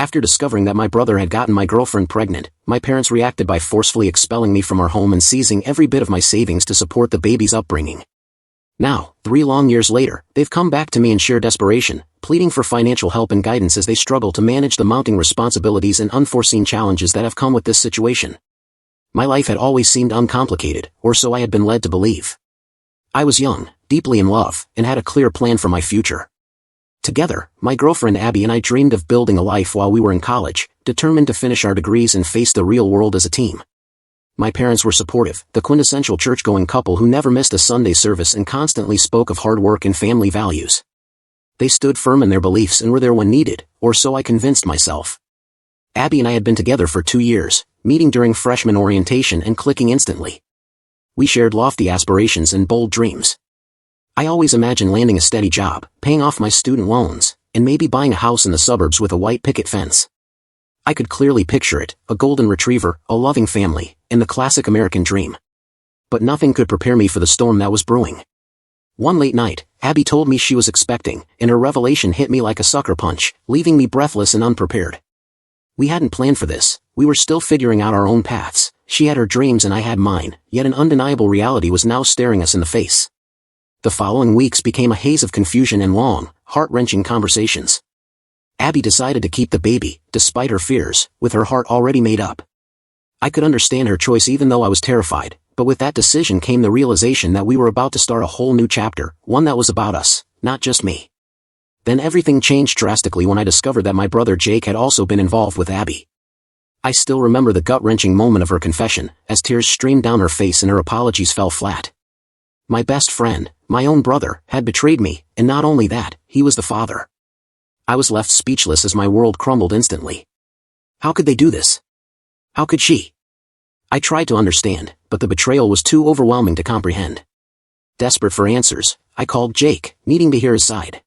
After discovering that my brother had gotten my girlfriend pregnant, my parents reacted by forcefully expelling me from our home and seizing every bit of my savings to support the baby's upbringing. Now, 3 long years later, they've come back to me in sheer desperation, pleading for financial help and guidance as they struggle to manage the mounting responsibilities and unforeseen challenges that have come with this situation. My life had always seemed uncomplicated, or so I had been led to believe. I was young, deeply in love, and had a clear plan for my future. Together, my girlfriend Abby and I dreamed of building a life while we were in college, determined to finish our degrees and face the real world as a team. My parents were supportive, the quintessential church-going couple who never missed a Sunday service and constantly spoke of hard work and family values. They stood firm in their beliefs and were there when needed, or so I convinced myself. Abby and I had been together for 2 years, meeting during freshman orientation and clicking instantly. We shared lofty aspirations and bold dreams. I always imagined landing a steady job, paying off my student loans, and maybe buying a house in the suburbs with a white picket fence. I could clearly picture it, a golden retriever, a loving family, and the classic American dream. But nothing could prepare me for the storm that was brewing. One late night, Abby told me she was expecting, and her revelation hit me like a sucker punch, leaving me breathless and unprepared. We hadn't planned for this, we were still figuring out our own paths. She had her dreams and I had mine, yet an undeniable reality was now staring us in the face. The following weeks became a haze of confusion and long, heart-wrenching conversations. Abby decided to keep the baby, despite her fears, with her heart already made up. I could understand her choice even though I was terrified, but with that decision came the realization that we were about to start a whole new chapter, one that was about us, not just me. Then everything changed drastically when I discovered that my brother Jake had also been involved with Abby. I still remember the gut-wrenching moment of her confession, as tears streamed down her face and her apologies fell flat. My best friend, my own brother, had betrayed me, and not only that, he was the father. I was left speechless as my world crumbled instantly. How could they do this? How could she? I tried to understand, but the betrayal was too overwhelming to comprehend. Desperate for answers, I called Jake, needing to hear his side.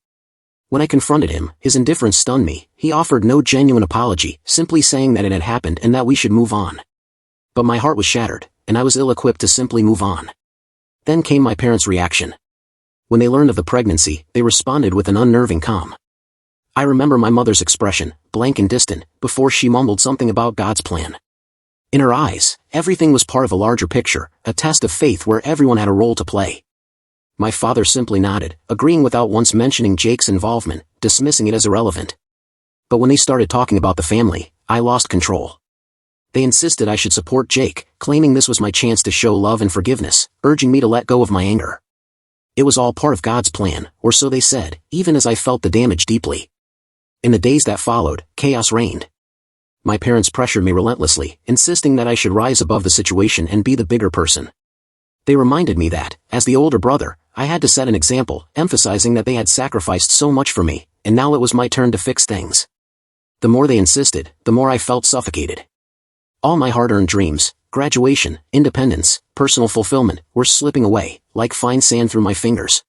When I confronted him, his indifference stunned me. He offered no genuine apology, simply saying that it had happened and that we should move on. But my heart was shattered, and I was ill-equipped to simply move on. Then came my parents' reaction. When they learned of the pregnancy, they responded with an unnerving calm. I remember my mother's expression, blank and distant, before she mumbled something about God's plan. In her eyes, everything was part of a larger picture, a test of faith where everyone had a role to play. My father simply nodded, agreeing without once mentioning Jake's involvement, dismissing it as irrelevant. But when they started talking about the family, I lost control. They insisted I should support Jake, claiming this was my chance to show love and forgiveness, urging me to let go of my anger. It was all part of God's plan, or so they said, even as I felt the damage deeply. In the days that followed, chaos reigned. My parents pressured me relentlessly, insisting that I should rise above the situation and be the bigger person. They reminded me that, as the older brother, I had to set an example, emphasizing that they had sacrificed so much for me, and now it was my turn to fix things. The more they insisted, the more I felt suffocated. All my hard-earned dreams, graduation, independence, personal fulfillment, were slipping away, like fine sand through my fingers.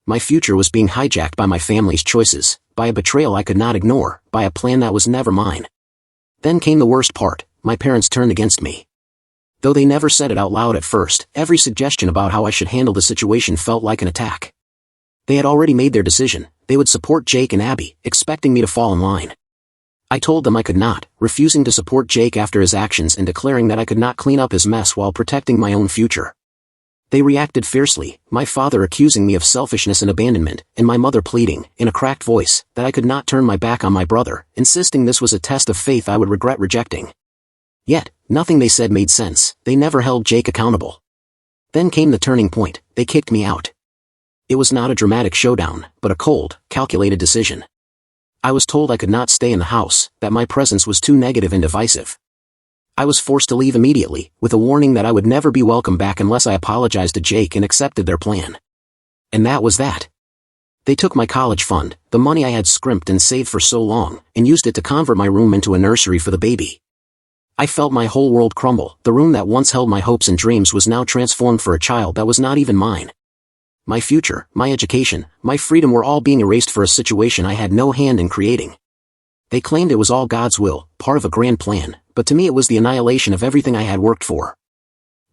My future was being hijacked by my family's choices, by a betrayal I could not ignore, by a plan that was never mine. Then came the worst part, my parents turned against me. Though they never said it out loud at first, every suggestion about how I should handle the situation felt like an attack. They had already made their decision. They would support Jake and Abby, expecting me to fall in line. I told them I could not, refusing to support Jake after his actions and declaring that I could not clean up his mess while protecting my own future. They reacted fiercely, my father accusing me of selfishness and abandonment, and my mother pleading, in a cracked voice, that I could not turn my back on my brother, insisting this was a test of faith I would regret rejecting. Yet, nothing they said made sense. They never held Jake accountable. Then came the turning point. They kicked me out. It was not a dramatic showdown, but a cold, calculated decision. I was told I could not stay in the house, that my presence was too negative and divisive. I was forced to leave immediately, with a warning that I would never be welcome back unless I apologized to Jake and accepted their plan. And that was that. They took my college fund, the money I had scrimped and saved for so long, and used it to convert my room into a nursery for the baby. I felt my whole world crumble. The room that once held my hopes and dreams was now transformed for a child that was not even mine. My future, my education, my freedom were all being erased for a situation I had no hand in creating. They claimed it was all God's will, part of a grand plan, but to me it was the annihilation of everything I had worked for.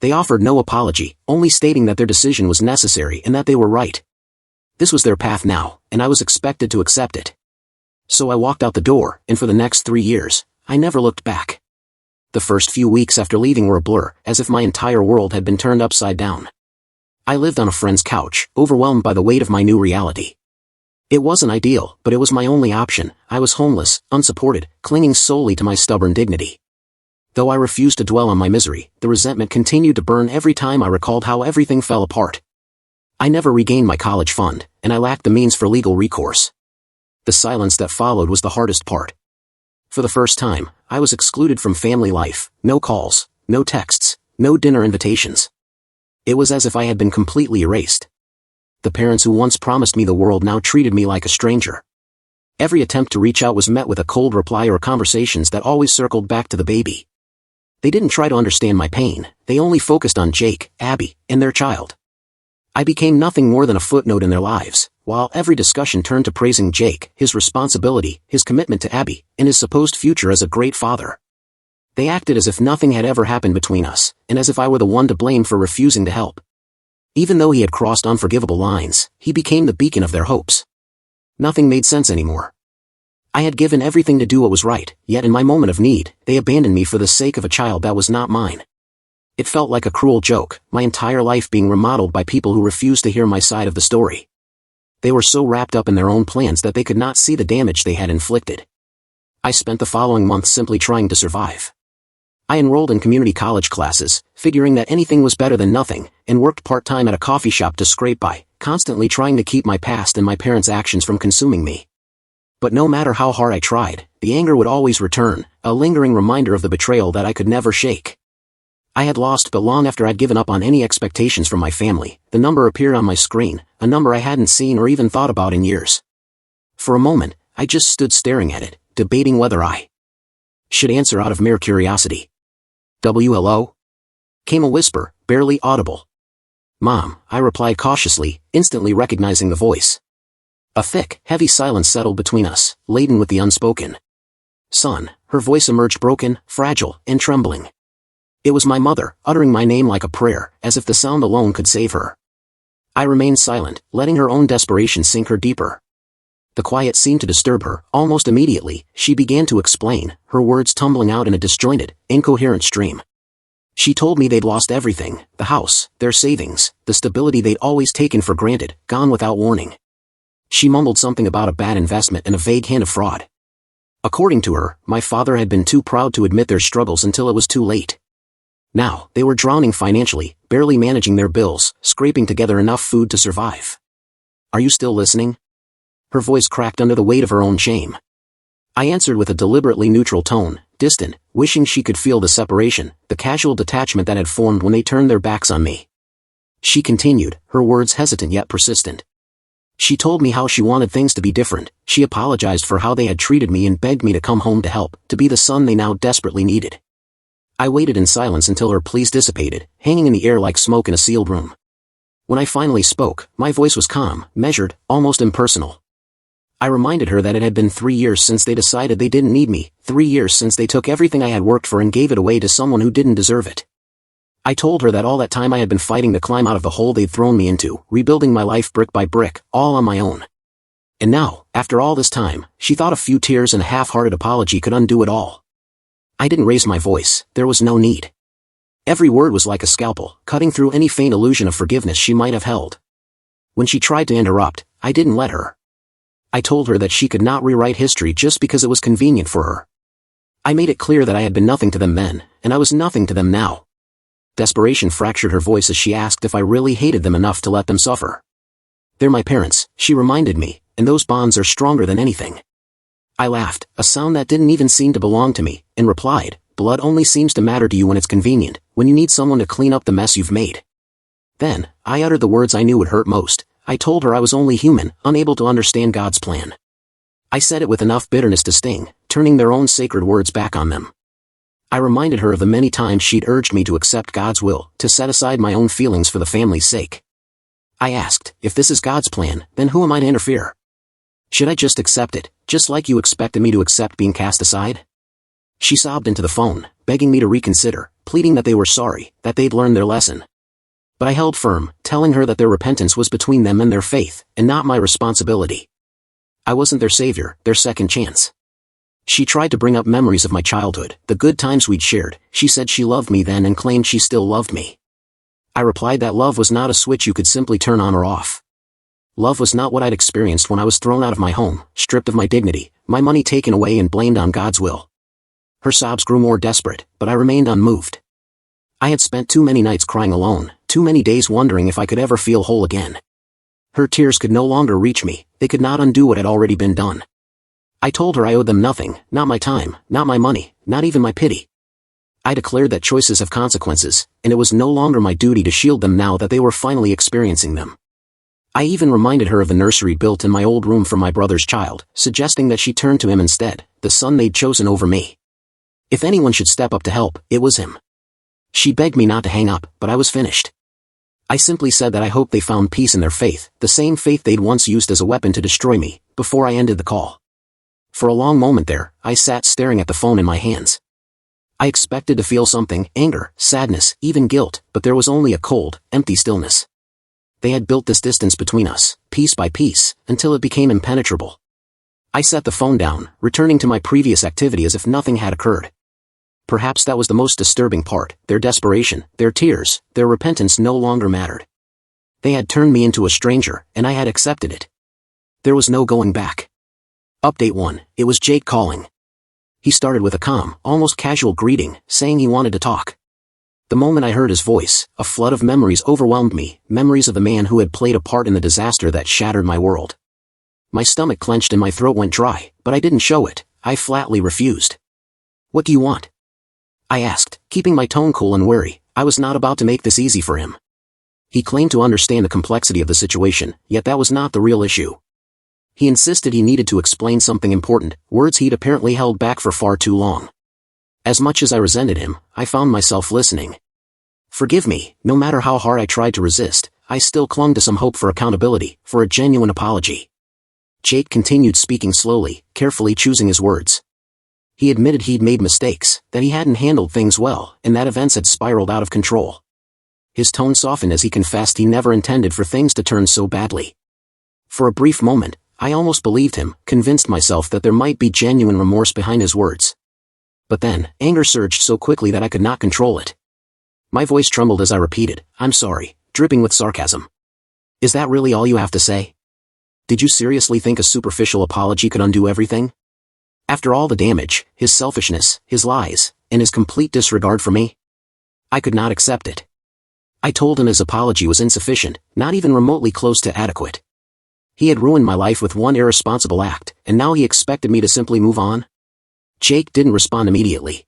They offered no apology, only stating that their decision was necessary and that they were right. This was their path now, and I was expected to accept it. So I walked out the door, and for the next 3 years, I never looked back. The first few weeks after leaving were a blur, as if my entire world had been turned upside down. I lived on a friend's couch, overwhelmed by the weight of my new reality. It wasn't ideal, but it was my only option. I was homeless, unsupported, clinging solely to my stubborn dignity. Though I refused to dwell on my misery, the resentment continued to burn every time I recalled how everything fell apart. I never regained my college fund, and I lacked the means for legal recourse. The silence that followed was the hardest part. For the first time, I was excluded from family life, no calls, no texts, no dinner invitations. It was as if I had been completely erased. The parents who once promised me the world now treated me like a stranger. Every attempt to reach out was met with a cold reply or conversations that always circled back to the baby. They didn't try to understand my pain, they only focused on Jake, Abby, and their child. I became nothing more than a footnote in their lives, while every discussion turned to praising Jake, his responsibility, his commitment to Abby, and his supposed future as a great father. They acted as if nothing had ever happened between us, and as if I were the one to blame for refusing to help. Even though he had crossed unforgivable lines, he became the beacon of their hopes. Nothing made sense anymore. I had given everything to do what was right, yet in my moment of need, they abandoned me for the sake of a child that was not mine. It felt like a cruel joke, my entire life being remodeled by people who refused to hear my side of the story. They were so wrapped up in their own plans that they could not see the damage they had inflicted. I spent the following months simply trying to survive. I enrolled in community college classes, figuring that anything was better than nothing, and worked part-time at a coffee shop to scrape by, constantly trying to keep my past and my parents' actions from consuming me. But no matter how hard I tried, the anger would always return, a lingering reminder of the betrayal that I could never shake. I had lost, but long after I'd given up on any expectations from my family, the number appeared on my screen, a number I hadn't seen or even thought about in years. For a moment, I just stood staring at it, debating whether I should answer out of mere curiosity. "WLO?" came a whisper, barely audible. "Mom," I replied cautiously, instantly recognizing the voice. A thick, heavy silence settled between us, laden with the unspoken. "Son," her voice emerged broken, fragile, and trembling. It was my mother, uttering my name like a prayer, as if the sound alone could save her. I remained silent, letting her own desperation sink her deeper. The quiet seemed to disturb her. Almost immediately, she began to explain, her words tumbling out in a disjointed, incoherent stream. She told me they'd lost everything, the house, their savings, the stability they'd always taken for granted, gone without warning. She mumbled something about a bad investment and a vague hint of fraud. According to her, my father had been too proud to admit their struggles until it was too late. Now, they were drowning financially, barely managing their bills, scraping together enough food to survive. "Are you still listening?" Her voice cracked under the weight of her own shame. I answered with a deliberately neutral tone, distant, wishing she could feel the separation, the casual detachment that had formed when they turned their backs on me. She continued, her words hesitant yet persistent. She told me how she wanted things to be different. She apologized for how they had treated me and begged me to come home to help, to be the son they now desperately needed. I waited in silence until her pleas dissipated, hanging in the air like smoke in a sealed room. When I finally spoke, my voice was calm, measured, almost impersonal. I reminded her that it had been 3 years since they decided they didn't need me, 3 years since they took everything I had worked for and gave it away to someone who didn't deserve it. I told her that all that time I had been fighting to climb out of the hole they'd thrown me into, rebuilding my life brick by brick, all on my own. And now, after all this time, she thought a few tears and a half-hearted apology could undo it all. I didn't raise my voice, there was no need. Every word was like a scalpel, cutting through any faint illusion of forgiveness she might have held. When she tried to interrupt, I didn't let her. I told her that she could not rewrite history just because it was convenient for her. I made it clear that I had been nothing to them then, and I was nothing to them now. Desperation fractured her voice as she asked if I really hated them enough to let them suffer. "They're my parents," she reminded me, "and those bonds are stronger than anything." I laughed, a sound that didn't even seem to belong to me, and replied, "Blood only seems to matter to you when it's convenient, when you need someone to clean up the mess you've made." Then, I uttered the words I knew would hurt most. I told her I was only human, unable to understand God's plan. I said it with enough bitterness to sting, turning their own sacred words back on them. I reminded her of the many times she'd urged me to accept God's will, to set aside my own feelings for the family's sake. I asked, if this is God's plan, then who am I to interfere? Should I just accept it, just like you expected me to accept being cast aside? She sobbed into the phone, begging me to reconsider, pleading that they were sorry, that they'd learned their lesson. But I held firm, telling her that their repentance was between them and their faith, and not my responsibility. I wasn't their savior, their second chance. She tried to bring up memories of my childhood, the good times we'd shared. She said she loved me then and claimed she still loved me. I replied that love was not a switch you could simply turn on or off. Love was not what I'd experienced when I was thrown out of my home, stripped of my dignity, my money taken away and blamed on God's will. Her sobs grew more desperate, but I remained unmoved. I had spent too many nights crying alone, too many days wondering if I could ever feel whole again. Her tears could no longer reach me, they could not undo what had already been done. I told her I owed them nothing, not my time, not my money, not even my pity. I declared that choices have consequences, and it was no longer my duty to shield them now that they were finally experiencing them. I even reminded her of the nursery built in my old room for my brother's child, suggesting that she turn to him instead, the son they'd chosen over me. If anyone should step up to help, it was him. She begged me not to hang up, but I was finished. I simply said that I hoped they found peace in their faith, the same faith they'd once used as a weapon to destroy me, before I ended the call. For a long moment there, I sat staring at the phone in my hands. I expected to feel something, anger, sadness, even guilt, but there was only a cold, empty stillness. They had built this distance between us, piece by piece, until it became impenetrable. I set the phone down, returning to my previous activity as if nothing had occurred. Perhaps that was the most disturbing part, their desperation, their tears, their repentance no longer mattered. They had turned me into a stranger, and I had accepted it. There was no going back. Update 1, it was Jake calling. He started with a calm, almost casual greeting, saying he wanted to talk. The moment I heard his voice, a flood of memories overwhelmed me, memories of the man who had played a part in the disaster that shattered my world. My stomach clenched and my throat went dry, but I didn't show it. I flatly refused. "What do you want?" I asked, keeping my tone cool and wary. I was not about to make this easy for him. He claimed to understand the complexity of the situation, yet that was not the real issue. He insisted he needed to explain something important, words he'd apparently held back for far too long. As much as I resented him, I found myself listening. Forgive me, no matter how hard I tried to resist, I still clung to some hope for accountability, for a genuine apology. Jake continued speaking slowly, carefully choosing his words. He admitted he'd made mistakes, that he hadn't handled things well, and that events had spiraled out of control. His tone softened as he confessed he never intended for things to turn so badly. For a brief moment, I almost believed him, convinced myself that there might be genuine remorse behind his words. But then, anger surged so quickly that I could not control it. My voice trembled as I repeated, "I'm sorry," dripping with sarcasm. "Is that really all you have to say? Did you seriously think a superficial apology could undo everything? After all the damage, his selfishness, his lies, and his complete disregard for me?" I could not accept it. I told him his apology was insufficient, not even remotely close to adequate. He had ruined my life with one irresponsible act, and now he expected me to simply move on? Jake didn't respond immediately.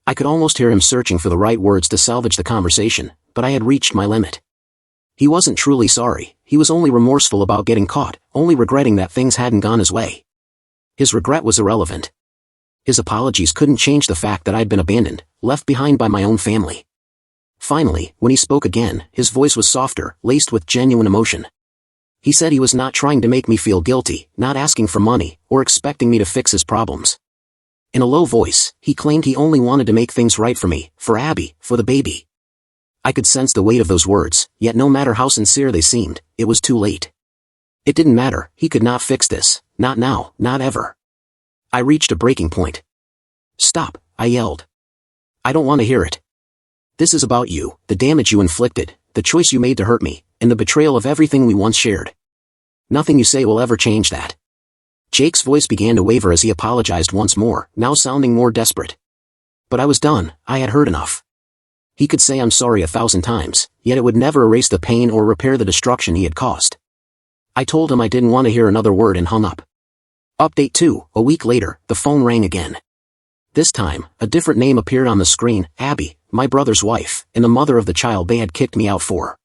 I could almost hear him searching for the right words to salvage the conversation, but I had reached my limit. He wasn't truly sorry, he was only remorseful about getting caught, only regretting that things hadn't gone his way. His regret was irrelevant. His apologies couldn't change the fact that I'd been abandoned, left behind by my own family. Finally, when he spoke again, his voice was softer, laced with genuine emotion. He said he was not trying to make me feel guilty, not asking for money, or expecting me to fix his problems. In a low voice, he claimed he only wanted to make things right for me, for Abby, for the baby. I could sense the weight of those words, yet no matter how sincere they seemed, it was too late. It didn't matter, he could not fix this, not now, not ever. I reached a breaking point. "Stop," I yelled. "I don't want to hear it. This is about you, the damage you inflicted, the choice you made to hurt me, and the betrayal of everything we once shared. Nothing you say will ever change that." Jake's voice began to waver as he apologized once more, now sounding more desperate. But I was done, I had heard enough. He could say I'm sorry 1,000 times, yet it would never erase the pain or repair the destruction he had caused. I told him I didn't want to hear another word and hung up. Update 2, a week later, the phone rang again. This time, a different name appeared on the screen, Abby, my brother's wife, and the mother of the child they had kicked me out for.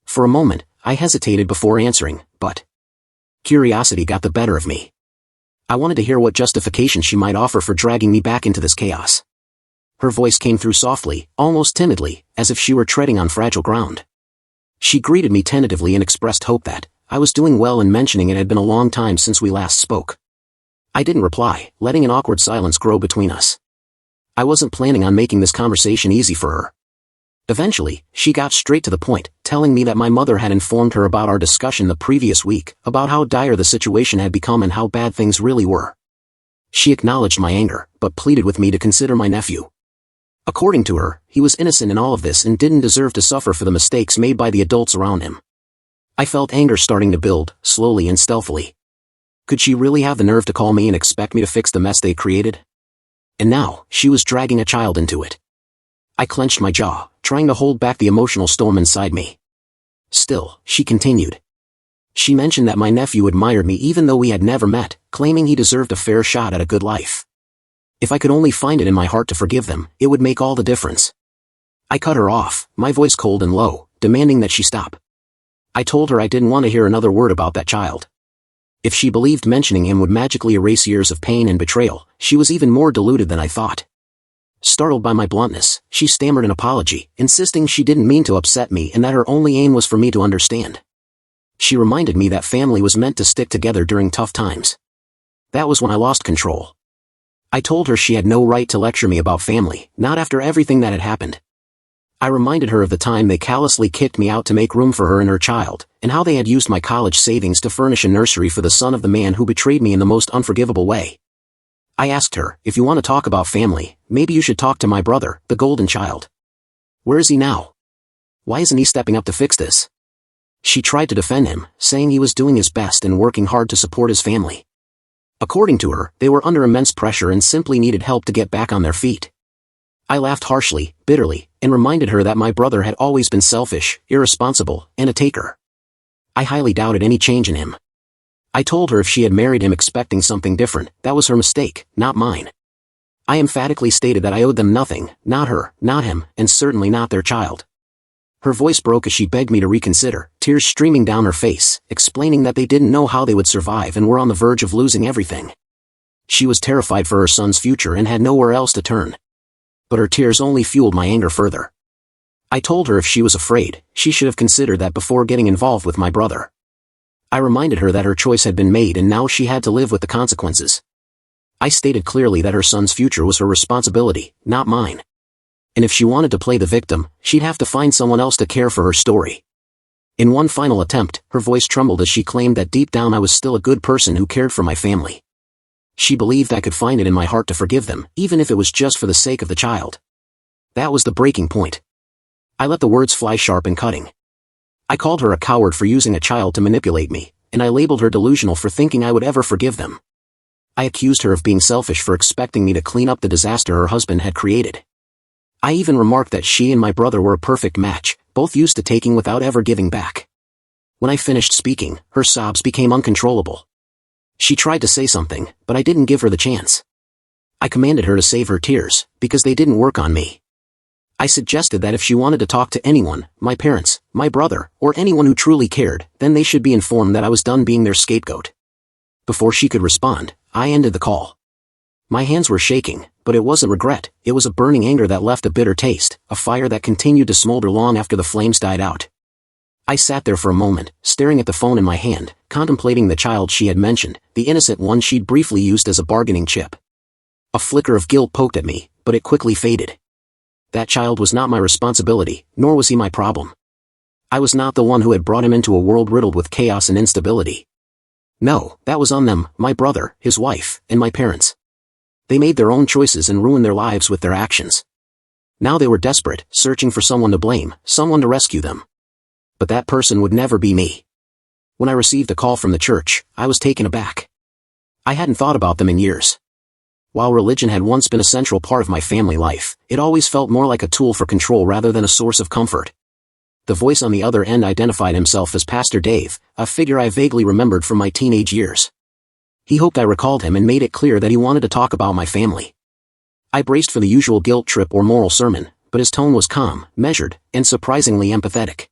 For a moment, I hesitated before answering, but curiosity got the better of me. I wanted to hear what justification she might offer for dragging me back into this chaos. Her voice came through softly, almost timidly, as if she were treading on fragile ground. She greeted me tentatively and expressed hope that I was doing well, and mentioning it had been a long time since we last spoke. I didn't reply, letting an awkward silence grow between us. I wasn't planning on making this conversation easy for her. Eventually, she got straight to the point, telling me that my mother had informed her about our discussion the previous week, about how dire the situation had become and how bad things really were. She acknowledged my anger, but pleaded with me to consider my nephew. According to her, he was innocent in all of this and didn't deserve to suffer for the mistakes made by the adults around him. I felt anger starting to build, slowly and stealthily. Could she really have the nerve to call me and expect me to fix the mess they created? And now, she was dragging a child into it. I clenched my jaw, trying to hold back the emotional storm inside me. Still, she continued. She mentioned that my nephew admired me even though we had never met, claiming he deserved a fair shot at a good life. If I could only find it in my heart to forgive them, it would make all the difference. I cut her off, my voice cold and low, demanding that she stop. I told her I didn't want to hear another word about that child. If she believed mentioning him would magically erase years of pain and betrayal, she was even more deluded than I thought. Startled by my bluntness, she stammered an apology, insisting she didn't mean to upset me and that her only aim was for me to understand. She reminded me that family was meant to stick together during tough times. That was when I lost control. I told her she had no right to lecture me about family, not after everything that had happened. I reminded her of the time they callously kicked me out to make room for her and her child, and how they had used my college savings to furnish a nursery for the son of the man who betrayed me in the most unforgivable way. I asked her, if you want to talk about family, maybe you should talk to my brother, the golden child. Where is he now? Why isn't he stepping up to fix this? She tried to defend him, saying he was doing his best and working hard to support his family. According to her, they were under immense pressure and simply needed help to get back on their feet. I laughed harshly, bitterly, and reminded her that my brother had always been selfish, irresponsible, and a taker. I highly doubted any change in him. I told her if she had married him expecting something different, that was her mistake, not mine. I emphatically stated that I owed them nothing, not her, not him, and certainly not their child. Her voice broke as she begged me to reconsider, tears streaming down her face, explaining that they didn't know how they would survive and were on the verge of losing everything. She was terrified for her son's future and had nowhere else to turn. But her tears only fueled my anger further. I told her if she was afraid, she should have considered that before getting involved with my brother. I reminded her that her choice had been made and now she had to live with the consequences. I stated clearly that her son's future was her responsibility, not mine. And if she wanted to play the victim, she'd have to find someone else to care for her story. In one final attempt, her voice trembled as she claimed that deep down I was still a good person who cared for my family. She believed I could find it in my heart to forgive them, even if it was just for the sake of the child. That was the breaking point. I let the words fly sharp and cutting. I called her a coward for using a child to manipulate me, and I labeled her delusional for thinking I would ever forgive them. I accused her of being selfish for expecting me to clean up the disaster her husband had created. I even remarked that she and my brother were a perfect match, both used to taking without ever giving back. When I finished speaking, her sobs became uncontrollable. She tried to say something, but I didn't give her the chance. I commanded her to save her tears, because they didn't work on me. I suggested that if she wanted to talk to anyone, my parents, my brother, or anyone who truly cared, then they should be informed that I was done being their scapegoat. Before she could respond, I ended the call. My hands were shaking, but it wasn't regret, it was a burning anger that left a bitter taste, a fire that continued to smolder long after the flames died out. I sat there for a moment, staring at the phone in my hand, contemplating the child she had mentioned, the innocent one she'd briefly used as a bargaining chip. A flicker of guilt poked at me, but it quickly faded. That child was not my responsibility, nor was he my problem. I was not the one who had brought him into a world riddled with chaos and instability. No, that was on them, my brother, his wife, and my parents. They made their own choices and ruined their lives with their actions. Now they were desperate, searching for someone to blame, someone to rescue them. But that person would never be me. When I received a call from the church, I was taken aback. I hadn't thought about them in years. While religion had once been a central part of my family life, it always felt more like a tool for control rather than a source of comfort. The voice on the other end identified himself as Pastor Dave, a figure I vaguely remembered from my teenage years. He hoped I recalled him and made it clear that he wanted to talk about my family. I braced for the usual guilt trip or moral sermon, but his tone was calm, measured, and surprisingly empathetic.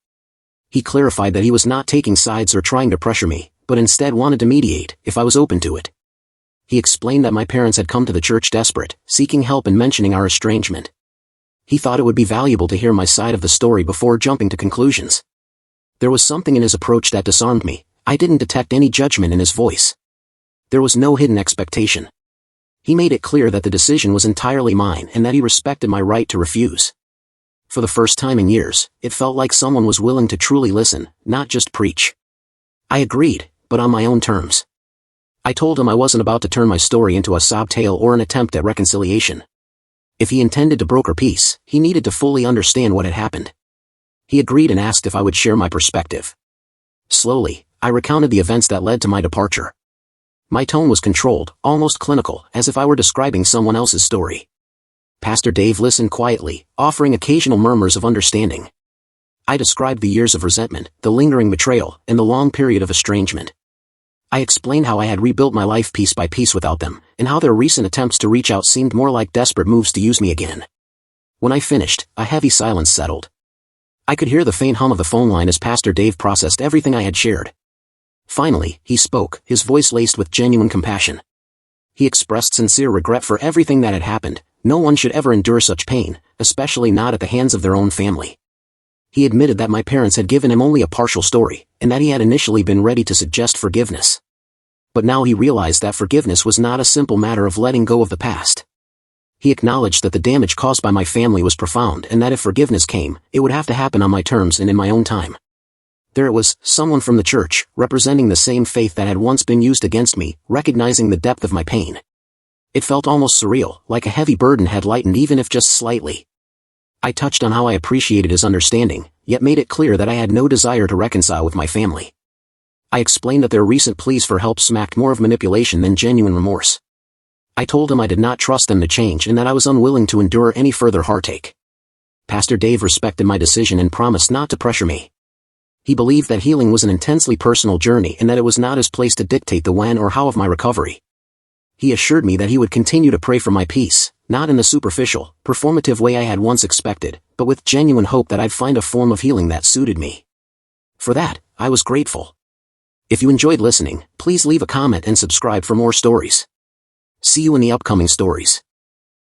He clarified that he was not taking sides or trying to pressure me, but instead wanted to mediate, if I was open to it. He explained that my parents had come to the church desperate, seeking help and mentioning our estrangement. He thought it would be valuable to hear my side of the story before jumping to conclusions. There was something in his approach that disarmed me. I didn't detect any judgment in his voice. There was no hidden expectation. He made it clear that the decision was entirely mine and that he respected my right to refuse. For the first time in years, it felt like someone was willing to truly listen, not just preach. I agreed, but on my own terms. I told him I wasn't about to turn my story into a sob tale or an attempt at reconciliation. If he intended to broker peace, he needed to fully understand what had happened. He agreed and asked if I would share my perspective. Slowly, I recounted the events that led to my departure. My tone was controlled, almost clinical, as if I were describing someone else's story. Pastor Dave listened quietly, offering occasional murmurs of understanding. I described the years of resentment, the lingering betrayal, and the long period of estrangement. I explained how I had rebuilt my life piece by piece without them, and how their recent attempts to reach out seemed more like desperate moves to use me again. When I finished, a heavy silence settled. I could hear the faint hum of the phone line as Pastor Dave processed everything I had shared. Finally, he spoke, his voice laced with genuine compassion. He expressed sincere regret for everything that had happened. No one should ever endure such pain, especially not at the hands of their own family. He admitted that my parents had given him only a partial story, and that he had initially been ready to suggest forgiveness. But now he realized that forgiveness was not a simple matter of letting go of the past. He acknowledged that the damage caused by my family was profound and that if forgiveness came, it would have to happen on my terms and in my own time. There it was, someone from the church, representing the same faith that had once been used against me, recognizing the depth of my pain. It felt almost surreal, like a heavy burden had lightened even if just slightly. I touched on how I appreciated his understanding, yet made it clear that I had no desire to reconcile with my family. I explained that their recent pleas for help smacked more of manipulation than genuine remorse. I told him I did not trust them to change and that I was unwilling to endure any further heartache. Pastor Dave respected my decision and promised not to pressure me. He believed that healing was an intensely personal journey and that it was not his place to dictate the when or how of my recovery. He assured me that he would continue to pray for my peace, not in the superficial, performative way I had once expected, but with genuine hope that I'd find a form of healing that suited me. For that, I was grateful. If you enjoyed listening, please leave a comment and subscribe for more stories. See you in the upcoming stories.